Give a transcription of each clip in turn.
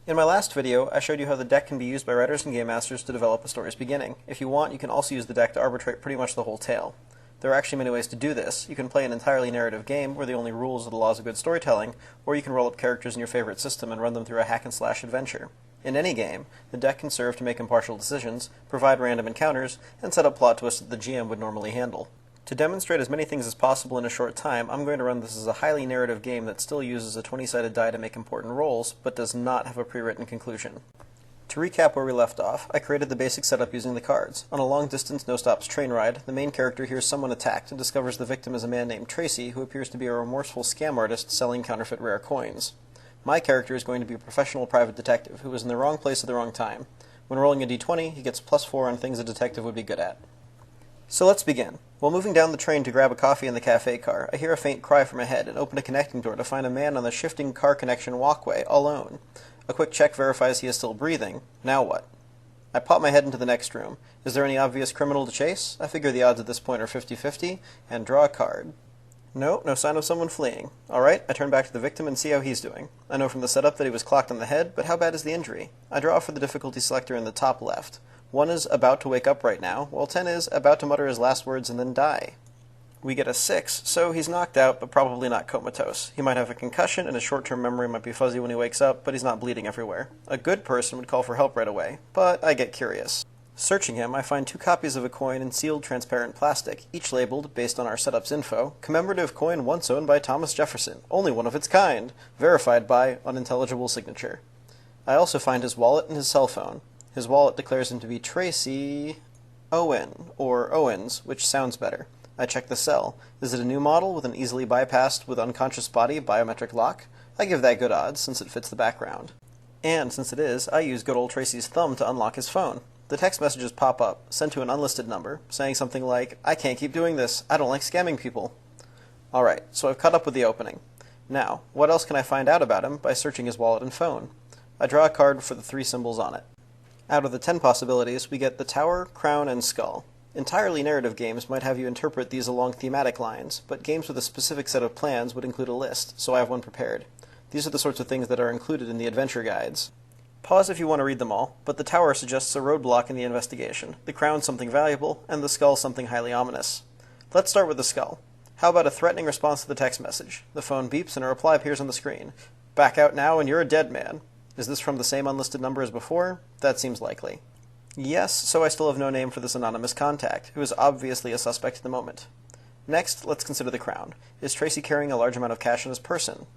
In my last video, I showed you how the deck can be used by writers and game masters to develop a story's beginning. If you want, you can also use the deck to arbitrate pretty much the whole tale. There are actually many ways to do this. You can play an entirely narrative game where the only rules are the laws of good storytelling, or you can roll up characters in your favorite system and run them through a hack-and-slash adventure. In any game, the deck can serve to make impartial decisions, provide random encounters, and set up plot twists that the GM would normally handle. To demonstrate as many things as possible in a short time, I'm going to run this as a highly narrative game that still uses a 20-sided die to make important rolls, but does not have a pre-written conclusion. To recap where we left off, I created the basic setup using the cards. On a long-distance no-stops train ride, the main character hears someone attacked and discovers the victim is a man named Tracy, who appears to be a remorseful scam artist selling counterfeit rare coins. My character is going to be a professional private detective who was in the wrong place at the wrong time. When rolling a d20, he gets +4 on things a detective would be good at. So let's begin. While moving down the train to grab a coffee in the cafe car, I hear a faint cry from ahead and open a connecting door to find a man on the shifting car connection walkway, alone. A quick check verifies he is still breathing. Now what? I pop my head into the next room. Is there any obvious criminal to chase? I figure the odds at this point are 50-50, and draw a card. No sign of someone fleeing. Alright, I turn back to the victim and see how he's doing. I know from the setup that he was clocked on the head, but how bad is the injury? I draw for the difficulty selector in the top left. 1 is about to wake up right now, while 10 is about to mutter his last words and then die. We get a 6, so he's knocked out, but probably not comatose. He might have a concussion, and his short-term memory might be fuzzy when he wakes up, but he's not bleeding everywhere. A good person would call for help right away, but I get curious. Searching him, I find 2 copies of a coin in sealed transparent plastic, each labeled, based on our setup's info, commemorative coin once owned by Thomas Jefferson, only one of its kind, verified by unintelligible signature. I also find his wallet and his cell phone. His wallet declares him to be Tracy Owen, or Owens, which sounds better. I check the cell. Is it a new model with an easily bypassed with unconscious body biometric lock? I give that good odds, since it fits the background. And since it is, I use good old Tracy's thumb to unlock his phone. The text messages pop up, sent to an unlisted number, saying something like, "I can't keep doing this. I don't like scamming people." Alright, so I've caught up with the opening. Now, what else can I find out about him by searching his wallet and phone? I draw a card for the 3 symbols on it. Out of the 10 possibilities, we get the tower, crown, and skull. Entirely narrative games might have you interpret these along thematic lines, but games with a specific set of plans would include a list, so I have one prepared. These are the sorts of things that are included in the adventure guides. Pause if you want to read them all, but the tower suggests a roadblock in the investigation, the crown something valuable, and the skull something highly ominous. Let's start with the skull. How about a threatening response to the text message? The phone beeps and a reply appears on the screen. "Back out now and you're a dead man." Is this from the same unlisted number as before? That seems likely. Yes, so I still have no name for this anonymous contact, who is obviously a suspect at the moment. Next, let's consider the crown. Is Tracy carrying a large amount of cash in his person?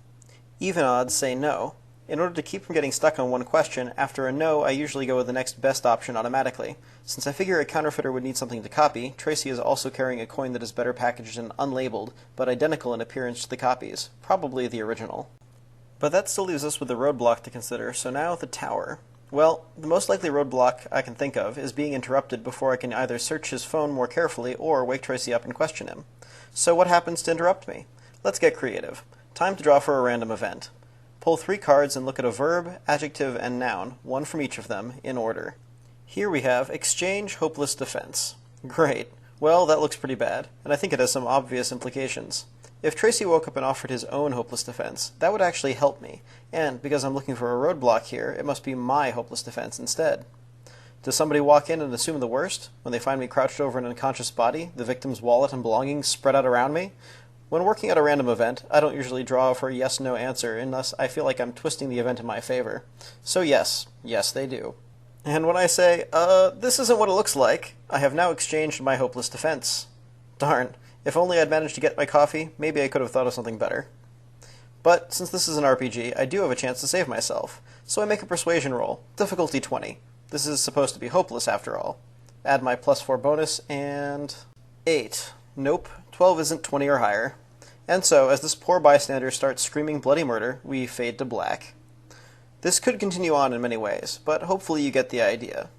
Even odds say no. In order to keep from getting stuck on one question, after a no, I usually go with the next best option automatically. Since I figure a counterfeiter would need something to copy, Tracy is also carrying a coin that is better packaged and unlabeled, but identical in appearance to the copies, probably the original. But that still leaves us with the roadblock to consider, so now the tower. Well, the most likely roadblock I can think of is being interrupted before I can either search his phone more carefully or wake Tracy up and question him. So what happens to interrupt me? Let's get creative. Time to draw for a random event. Pull 3 cards and look at a verb, adjective, and noun, 1 from each of them, in order. Here we have exchange hopeless defense. Great. Well, that looks pretty bad, and I think it has some obvious implications. If Tracy woke up and offered his own hopeless defense, that would actually help me, and because I'm looking for a roadblock here, it must be my hopeless defense instead. Does somebody walk in and assume the worst, when they find me crouched over an unconscious body, the victim's wallet and belongings spread out around me? When working at a random event, I don't usually draw for a yes-no answer unless I feel like I'm twisting the event in my favor. So yes, they do. And when I say, this isn't what it looks like, I have now exchanged my hopeless defense. Darn. If only I'd managed to get my coffee, maybe I could have thought of something better. But since this is an RPG, I do have a chance to save myself, so I make a persuasion roll, difficulty 20. This is supposed to be hopeless after all. Add my +4 bonus, and 8. Nope, 12 isn't 20 or higher. And so, as this poor bystander starts screaming bloody murder, we fade to black. This could continue on in many ways, but hopefully you get the idea.